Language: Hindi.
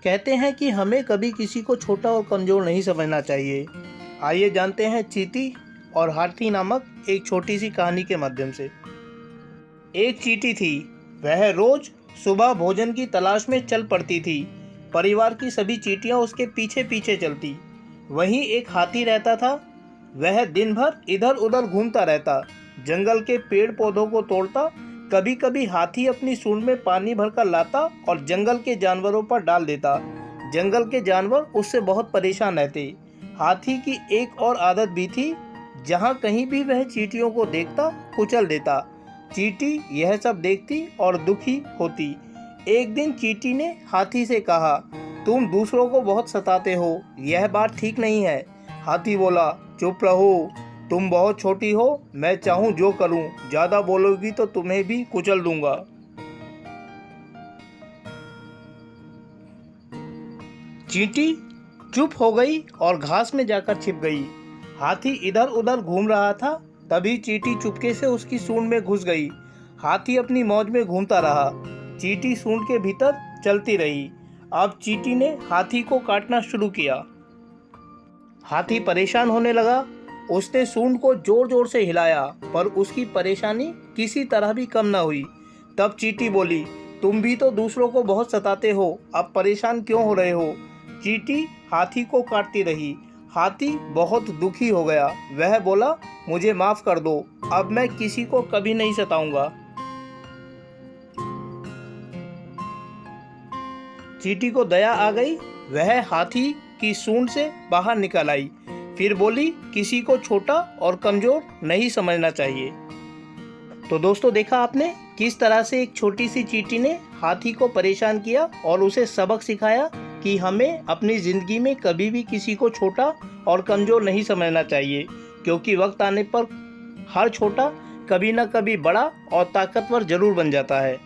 कहते हैं कि हमें कभी किसी को छोटा और कमज़ोर नहीं समझना चाहिए। आइए जानते हैं चींटी और हाथी नामक एक छोटी सी कहानी के माध्यम से। एक चींटी थी। वह रोज सुबह भोजन की तलाश में चल पड़ती थी। परिवार की सभी चींटियां उसके पीछे पीछे चलती। वहीं एक हाथी रहता था। वह दिन भर इधर उधर घूमता रहता, जंगल के पेड़ पौधों को तोड़ता। कभी कभी हाथी अपनी सूंड में पानी भरकर लाता और जंगल के जानवरों पर डाल देता। जंगल के जानवर उससे बहुत परेशान रहते। हाथी की एक और आदत भी थी, जहाँ कहीं भी वह चींटियों को देखता कुचल देता। चींटी यह सब देखती और दुखी होती। एक दिन चींटी ने हाथी से कहा, तुम दूसरों को बहुत सताते हो, यह बात ठीक नहीं है। हाथी बोला, चुप रहो, तुम बहुत छोटी हो, मैं चाहूँ जो करूँ, ज़्यादा बोलोगी तो तुम्हें भी कुचल दूंगा। चींटी चुप हो गई और घास में जाकर छिप गई। हाथी इधर उधर घूम रहा था। तभी चींटी चुपके से उसकी सूंड में घुस गई। हाथी अपनी मौज में घूमता रहा। चींटी सूंड के भीतर चलती रही। अब चींटी ने हाथी को काटना शुरू किया। हाथी परेशान होने लगा। उसने सूंड को जोर जोर से हिलाया, पर उसकी परेशानी किसी तरह भी कम न हुई। तब चींटी बोली, तुम भी तो दूसरों को बहुत सताते हो, अब परेशान क्यों हो रहे हो? चींटी हाथी को काटती रही। हाथी बहुत दुखी हो गया। वह बोला, मुझे माफ कर दो, अब मैं किसी को कभी नहीं सताऊंगा। चींटी को दया आ गई। वह हाथी की सूंड से बाहर निकल आई। फिर बोली, किसी को छोटा और कमजोर नहीं समझना चाहिए। तो दोस्तों, देखा आपने किस तरह से एक छोटी सी चींटी ने हाथी को परेशान किया और उसे सबक सिखाया कि हमें अपनी ज़िंदगी में कभी भी किसी को छोटा और कमज़ोर नहीं समझना चाहिए, क्योंकि वक्त आने पर हर छोटा कभी ना कभी बड़ा और ताकतवर ज़रूर बन जाता है।